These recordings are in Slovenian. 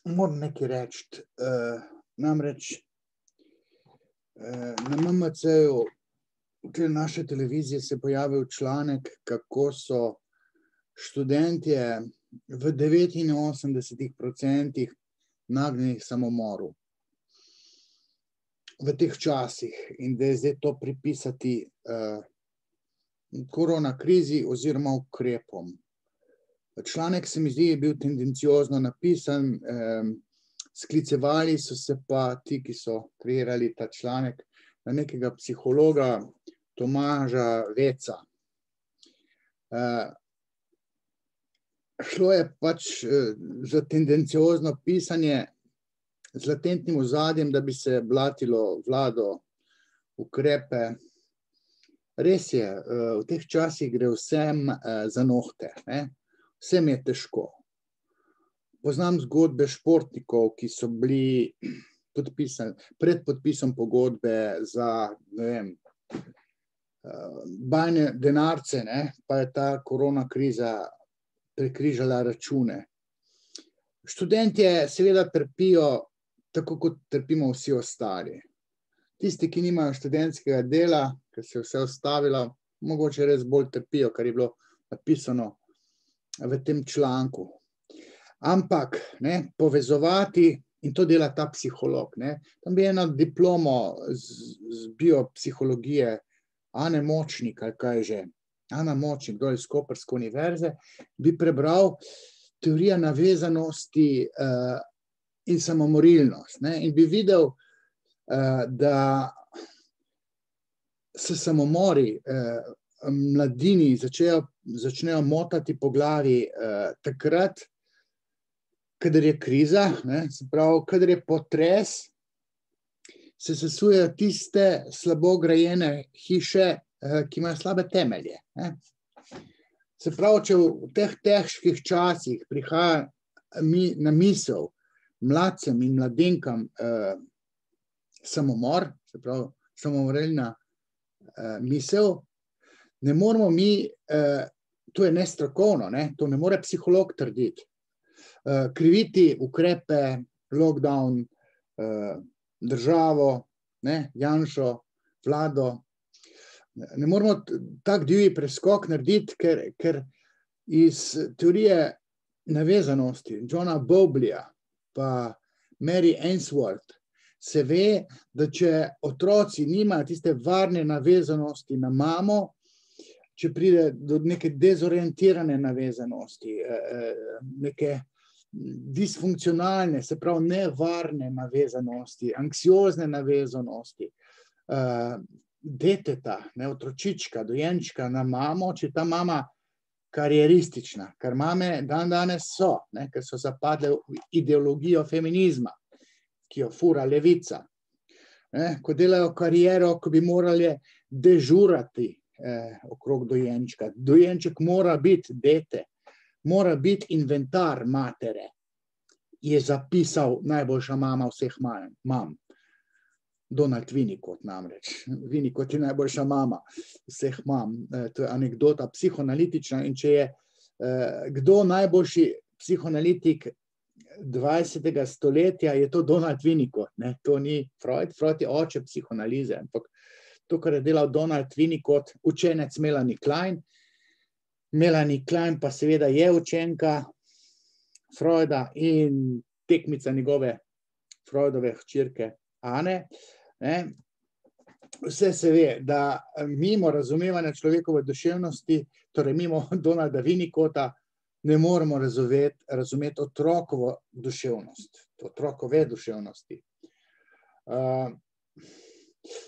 Moram nekaj reči. Namreč na MMC-ju naše televizije se je pojavil članek, kako so študentje v 89% nagnjeni k samomoru v teh časih in da je zdaj to pripisati korona krizi oziroma ukrepom. Članek se mi zdi je bil tendenciozno napisan, sklicevali so se pa ti, ki so kreirali ta članek, na nekega psihologa Tomaža Veca. Šlo je pač za tendenciozno pisanje z latentnim ozadjem, da bi se blatilo vlado, ukrepe. Res je, v teh časih gre vsem za nohte, ne? Vsem je težko. Poznam zgodbe športnikov, ki so bili pred podpisom pogodbe za, ne vem, bajne denarce, ne? Pa je ta korona kriza prekrižala račune. Študentje seveda trpijo, tako kot trpimo vsi ostali. Tisti, ki nimajo študentskega dela, ker se je vse ustavilo, mogoče res bolj trpijo, kar je bilo napisano v tem članku. Ampak, ne, povezovati, in to dela ta psiholog, ne, tam bi eno diplomo z biopsihologije, Ane Močnik, ali kaj že, Ana Močnik, dol iz Koprske univerze, bi prebral teorija navezanosti in samomorilnost, ne, in bi videl, da se samomori mladini začnejo motati po glavi takrat, kadar je kriza, ne, se pravi, kadar je potres, se sesujejo tiste slabo grajene hiše, ki imajo slabe temelje, ne. Se pravi, če v teh težkih časih prihaja na misel mladcem in mladenkam samomor, se pravi, samomorilna misel, ne moramo mi, to je nestrokovno, ne, to ne more psiholog trditi, kriviti ukrepe, lockdown, državo, ne, Janšo, vlado. Ne moramo tak divji preskok narediti, ker iz teorije navezanosti Johna Bowleya pa Mary Ainsworth se ve, da če otroci nimajo tiste varne navezanosti na mamo, če pride do neke dezorientirane navezanosti, neke disfunkcionalne, se pravi nevarne navezanosti, anksiozne navezanosti, deteta, ne, otročička, dojenčka na mamo, če ta mama karieristična, ker mame danes so, ne, ker so zapadle v ideologijo feminizma, ki jo fura levica, ne, ko delajo kariero, ko bi morali dežurati okrog dojenčka. Dojenček mora biti dete, mora biti inventar matere, je zapisal najboljša mama vseh mam. Donald Winnicott namreč. Winnicott je najboljša mama vseh mam. To je anekdota psihoanalitična in če je kdo najboljši psihoanalitik 20. stoletja, je to Donald Winnicott, ne, to ni Freud. Freud je oče psihoanalize, ampak to, kar je delal Donald Winnicott, učenec Melanie Klein. Melanie Klein pa seveda je učenka Freuda in tekmica njegove Freudove hčerke Ane. Ne. Vse se ve, da mimo razumevanja človekove duševnosti, torej mimo Donalda Winnicotta, ne moremo razumeti otrokovo duševnost, otrokove duševnosti.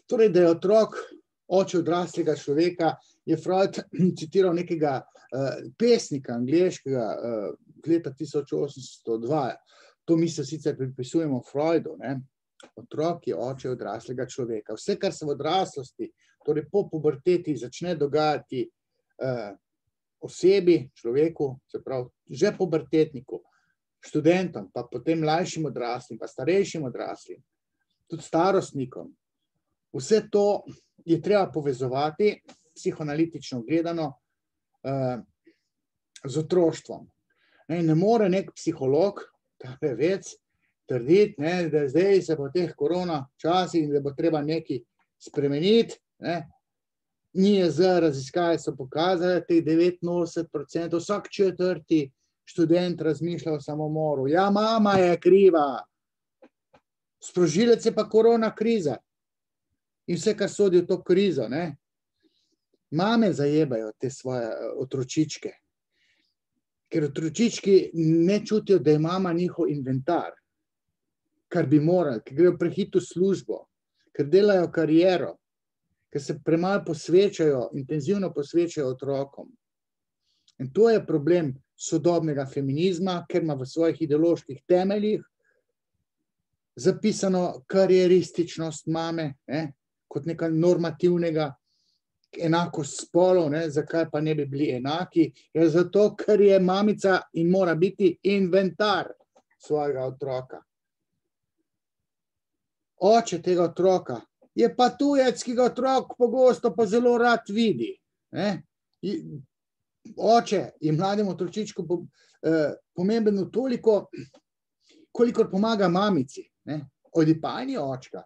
Torej, da je otrok oče odraslega človeka, je Freud citiral nekega pesnika angleškega leta 1802. To mi se sicer pripisujemo Freudu, ne. Otrok je oče odraslega človeka. Vse, kar se v odraslosti, torej po puberteti začne dogajati osebi, človeku, se pravi, že pubertetniku, študentom, pa potem mlajšim odraslim, pa starejšim odraslim, tudi starostnikom. Vse to je treba povezovati, psihoanalitično gledano, z otroštvom. Ne more nek psiholog, ta Vec, trditi, ne, da zdaj se po teh korona časih, da bo treba nekaj spremeniti. Ne. NIJZ raziskave so pokazali, teh 89%, vsak 4. študent razmišlja o samomoru. Ja, mama je kriva. Sprožilec je pa korona kriza. In vse, kar sodi v to krizo. Ne. Mame zajebajo te svoje otročičke. Ker otročički ne čutijo, da je mama njihov inventar. Kar bi morali, ker grejo prehitro v službo, ker delajo kariero, ker se premalo posvečajo, intenzivno posvečajo otrokom. In to je problem sodobnega feminizma, ker ima v svojih ideoloških temeljih zapisano karierističnost mame, ne, kot nekaj normativnega, enakost spolov, ne, zakaj pa ne bi bili enaki, je zato, ker je mamica in mora biti inventar svojega otroka. Oče tega otroka je pa tujec, ki ga otrok pogosto pa zelo rad vidi. Ne. Oče je mlademu otročičku pomemben toliko, kolikor pomaga mamici. Ne. Odipalni očka,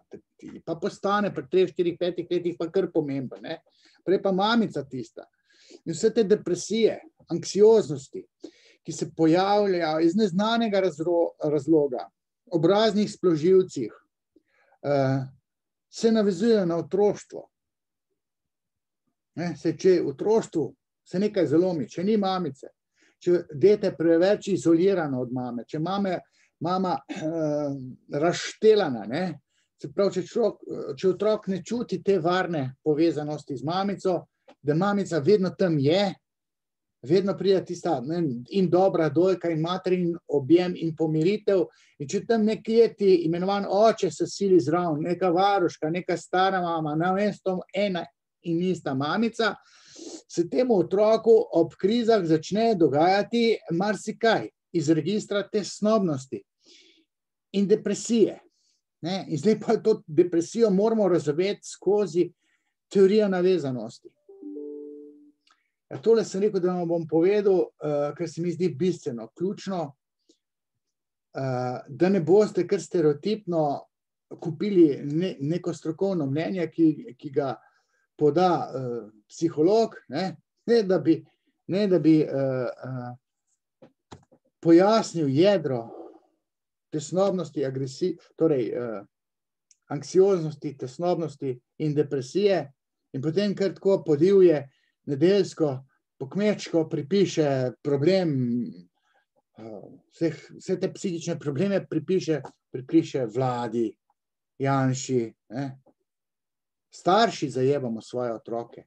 pa postane pri 3, 4, 5 letih pa kar pomemben. Ne. Prej pa mamica tista. In vse te depresije, anksioznosti, ki se pojavljajo iz neznanega razloga, ob raznih spložilcih, se navezujejo na otroštvo. Če v otroštvu se nekaj zalomi, če ni mamice, če dete preveč izolirano od mame, če mama razštelana, ne, se pravi, če otrok ne čuti te varne povezanosti z mamico, da mamica vedno tam je, vedno pride tista in dobra dojka in materin objem in pomiritev, in če tam nekje ti imenovan oče se sili zraven, neka varuška, neka stara mama, namesto ena in ista mamica, se temu otroku ob krizah začne dogajati marsikaj iz registra tesnobnosti in depresije. Ne? In zdaj pa to depresijo moramo razumeti skozi teorijo navezanosti. Tole sem rekel, da vam bom povedal, ker se mi zdi bistveno, ključno, da ne boste kar stereotipno kupili neko strokovno mnenje, ki ga poda psiholog, ne da bi pojasnil jedro tesnobnosti, torej anksioznosti, tesnobnosti in depresije, in potem kar tako podivje nedeljsko, pokmečko pripiše problem, vse te psihične probleme pripiše vladi, Janši. Starši zajebamo svoje otroke.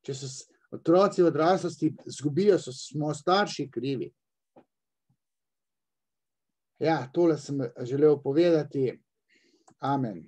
Če se otroci v odraslosti zgubijo, smo starši krivi. Ja, tole sem želel povedati. Amen.